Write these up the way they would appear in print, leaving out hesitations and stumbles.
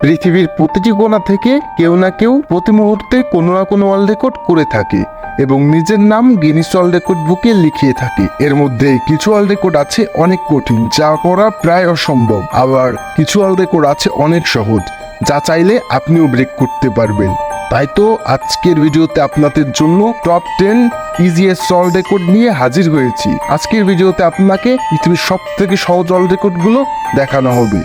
পৃথিবীর প্রতিটি কোণা থেকে কেউ না কেউ প্রতি মুহূর্তে কোনো না কোনো ওয়ার্ল্ড রেকর্ড করে থাকে এবং নিজের নাম গিনিস ওয়ার্ল্ড রেকর্ড বুকে লিখিয়ে থাকে। এর মধ্যে কিছু ওয়ার্ল্ড রেকর্ড আছে অনেক কঠিন, যা করা প্রায় অসম্ভব। আবার কিছু ওয়ার্ল্ড রেকর্ড আছে অনেক সহজ, যা চাইলে আপনিও ব্রেক করতে পারবেন। তাই তো আজকের ভিডিওতে আপনাদের জন্য টপ 10 ইজিয়েস্ট ওয়ার্ল্ড রেকর্ড নিয়ে হাজির হয়েছি। আজকের ভিডিওতে আপনাকে পৃথিবীর সব থেকে সহজ ওয়ার্ল্ড রেকর্ডগুলো দেখানো হবে,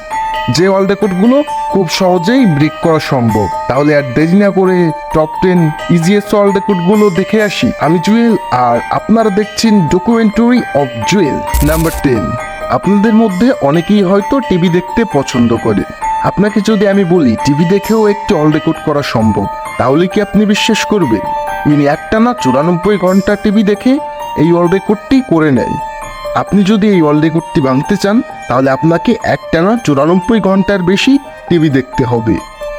যে ওয়ার্ল্ড রেকর্ডগুলো খুব সহজেই ব্রেক করা সম্ভব। তাহলে আর দেরি না করে টপ 10 ইজিয়েস্ট ওয়ার্ল্ড রেকর্ডগুলো দেখে আসি। আমি জুয়েল, আর আপনারা দেখছেন ডকুমেন্টারি অফ জুয়েল। নাম্বার 10। আপনাদের মধ্যে অনেকেই হয়তো টিভি দেখতে পছন্দ করে। আপনাকে যদি আমি বলি টিভি দেখেও একটি ওয়ার্ল্ড রেকর্ড করা সম্ভব, তাহলে কি আপনি বিশ্বাস করবেন? ইনি একটানা 94 ঘন্টা টিভি দেখে এই ওয়ার্ল্ড রেকর্ডটি করে নেয়। আপনি যদি এই ওয়ার্ল্ড রেকর্ডটি ভাঙতে চান, তাহলে আপনাকে একটানা 94 ঘন্টার বেশি টিভি দেখতে হবে।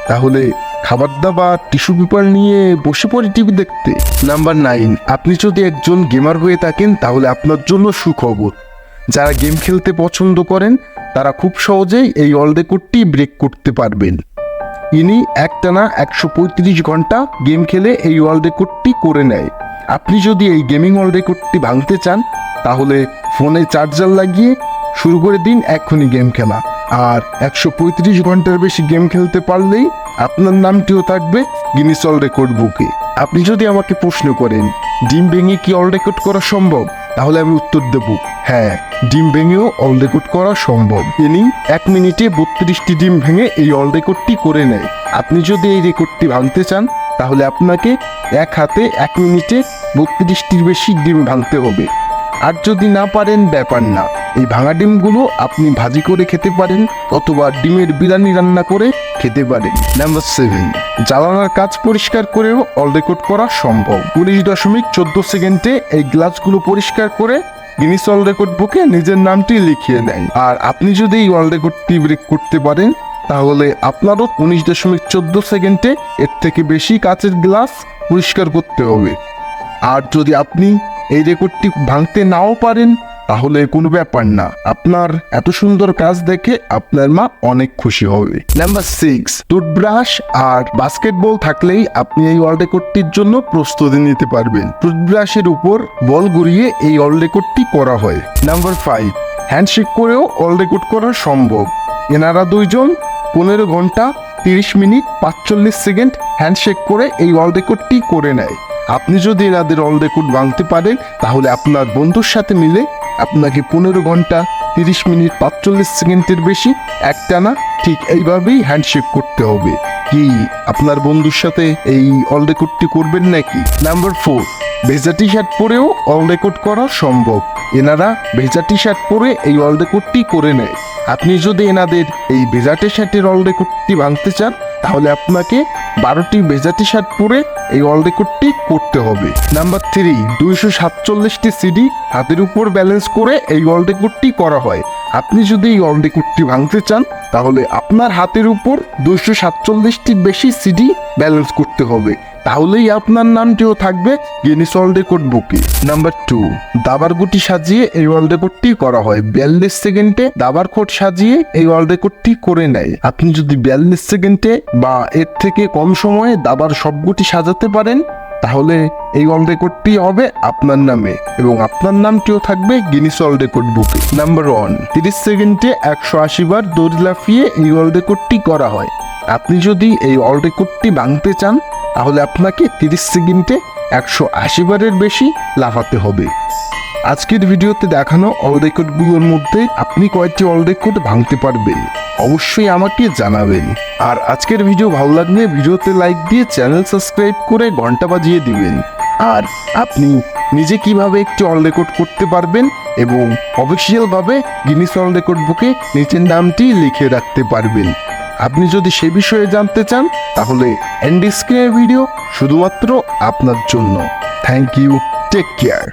তাহলে খাবার দাবার টিস্যু পেপার নিয়ে বসে পড়ে টিভি দেখতে। নাম্বার 9। আপনি যদি একজন গেমার হয়ে থাকেন, তাহলে আপনার জন্য সুখবর। যারা গেম খেলতে পছন্দ করেন, তারা খুব সহজেই এই ওয়ার্ল্ড রেকর্ডটি ব্রেক করতে পারবেন। ইনি একটানা 135 ঘন্টা গেম খেলে এই ওয়ার্ল্ড রেকর্ডটি করে নেয়। আপনি যদি এই গেমিং ওয়ার্ল্ড রেকর্ডটি ভাঙতে চান, তাহলে ফোনে চার্জার লাগিয়ে শুরু করে দিন এক্ষুনি গেম খেলা। আর 135 ঘন্টার বেশি গেম খেলতে পারলেই আপনার নামটিও থাকবে গিনিস ওয়ার্ল্ড রেকর্ড বুকে। আপনি যদি আমাকে প্রশ্ন করেন ডিম ভেঙে কি ওয়ার্ল্ড রেকর্ড করা সম্ভব, তাহলে আমি উত্তর দেব হ্যাঁ, ডিম ভেঙেও ওয়ার্ল্ড রেকর্ড করা সম্ভব। ইনি 1 মিনিটে 32টি ডিম ভেঙে এই ওয়ার্ল্ড রেকর্ডটি করে নেয়। আপনি যদি এই রেকর্ডটি ভাঙতে চান, তাহলে আপনাকে এক হাতে 1 মিনিটে 32টির বেশি ডিম ভাঙতে হবে। আর যদি না পারেন, ব্যাপার না, এই ভাঙা ডিমগুলো আপনি ভাজি করে খেতে পারেন অথবা ডিমের বিরিয়ানি রান্না করে খেতে পারেন। নাম্বার 7। জ্বালানার কাজ পরিষ্কার করেও ওয়ার্ল্ড রেকর্ড করা সম্ভব। 19.14 সেকেন্ডে এই গ্লাসগুলো পরিষ্কার করে গিনিস ওয়ার্ল্ড রেকর্ড বুকে নিজের নামটি লিখিয়ে নেয়। আর আপনি যদি এই ওয়ার্ল্ড রেকর্ডটি ব্রেক করতে পারেন, তাহলে আপনারও 19.14 সেকেন্ডে এর থেকে বেশি কাচের গ্লাস পরিষ্কার করতে হবে। আর যদি আপনি এই রেকর্ডটি ভাঙতে নাও পারেন, তাহলে কোনো ব্যাপার না, আপনার এত সুন্দর কাজ দেখে আপনার মা অনেক খুশি হবে। নাম্বার 6। টুথব্রাশ আর বাস্কেটবল থাকলেই আপনি এই ওয়ার্ল্ড রেকর্ডটির জন্য প্রস্তুতি নিতে পারবেন। টুথব্রাশের উপর বল ঘুরিয়ে এই ওয়ার্ল্ড রেকর্ডটি করা হয়। নাম্বার 5। হ্যান্ডশেক করেও ওয়ার্ল্ড রেকর্ড করা সম্ভব। এনারা দুইজন 15 ঘন্টা 30 মিনিট 45 সেকেন্ড হ্যান্ডশেক করে এই ওয়ার্ল্ড রেকর্ডটি করে নেয়। আপনি যদি এনাদের ওয়ার্ল্ড রেকর্ড ভাঙতে পারেন, তাহলে আপনার বন্ধুর সাথে মিলে আপনাকে 15 ঘন্টা 30 মিনিট 45 সেকেন্ডের বেশি একটানা ঠিক এইভাবেই হ্যান্ডশেক করতে হবে। কি আপনার বন্ধুর সাথে এই ওয়ার্ল্ড রেকর্ডটি করবেন নাকি? নাম্বার 4। ভেজা টি শার্ট পরেও ওয়ার্ল্ড রেকর্ড করা সম্ভব। এনারা ভেজা টি শার্ট পরে এই ওয়ার্ল্ড রেকর্ডটি করে নেয়। আপনি যদি এনাদের এই ভেজা টি শার্টের ওয়ার্ল্ড রেকর্ডটি ভাঙতে চান, তাহলে আপনাকে 12টি ভেজা টি শার্ট পরে এই ওয়ার্ল্ড রেকর্ডটি করতে হবে। নাম্বার 3। 247টি সিডি হাতের উপর ব্যালেন্স করে এই ওয়ার্ল্ড রেকর্ডটি করা হয়। আপনি যদি এই ওয়ার্ল্ড রেকর্ডটি ভাঙতে চান, তাহলে আপনার হাতের উপর 247টির বেশি সিডি ব্যালেন্স করতে হবে। তাহলেই আপনার নামটিও থাকবে গিনিস ওয়ার্ল্ড রেকর্ড বুকে। নাম্বার 2। দাবার গুটি সাজিয়ে এই ওয়ার্ল্ড রেকর্ডটি করা হয়। 42 সেকেন্ডে দাবার খোট সাজিয়ে এই ওয়ার্ল্ড রেকর্ডটি করে নেয়। আপনি যদি 42 সেকেন্ডে বা এর থেকে কম সময়ে দাবার সব গুটি সাজাতে পারেন, তাহলে এই ওয়ার্ল্ড রেকর্ডটি হবে আপনার নামে এবং আপনার নামটিও থাকবে গিনিস ওয়ার্ল্ড রেকর্ড বুকে। নাম্বার 1। 30 সেকেন্ডে 180 বার দড়ি লাফিয়ে এই ওয়ার্ল্ড রেকর্ডটি করা হয়। আপনি যদি এই ওয়ার্ল্ড রেকর্ডটি ভাঙতে চান, তাহলে আপনাকে 30 সেকেন্ডে 180 বারের বেশি লাফাতে হবে। আজকের ভিডিওতে দেখানো ওয়ার্ল্ড রেকর্ডগুলোর মধ্যে আপনি কয়েকটি ওয়ার্ল্ড রেকর্ড ভাঙতে পারবেন, অবশ্যই আমাকে জানাবেন। আর আজকের ভিডিও ভালো লাগলে ভিডিওতে লাইক দিয়ে চ্যানেল সাবস্ক্রাইব করে ঘন্টা বাজিয়ে দিবেন। আর আপনি নিজে কিভাবে একটি ওয়ার্ল্ড রেকর্ড করতে পারবেন এবং অফিসিয়ালভাবে গিনিস ওয়ার্ল্ড রেকর্ড বুকে নিজের নামটি লিখে রাখতে পারবেন, আপনি যদি সে বিষয়ে জানতে চান, তাহলে এন্ড স্ক্রিনের ভিডিও শুধুমাত্র আপনার জন্য। Thank you, take care.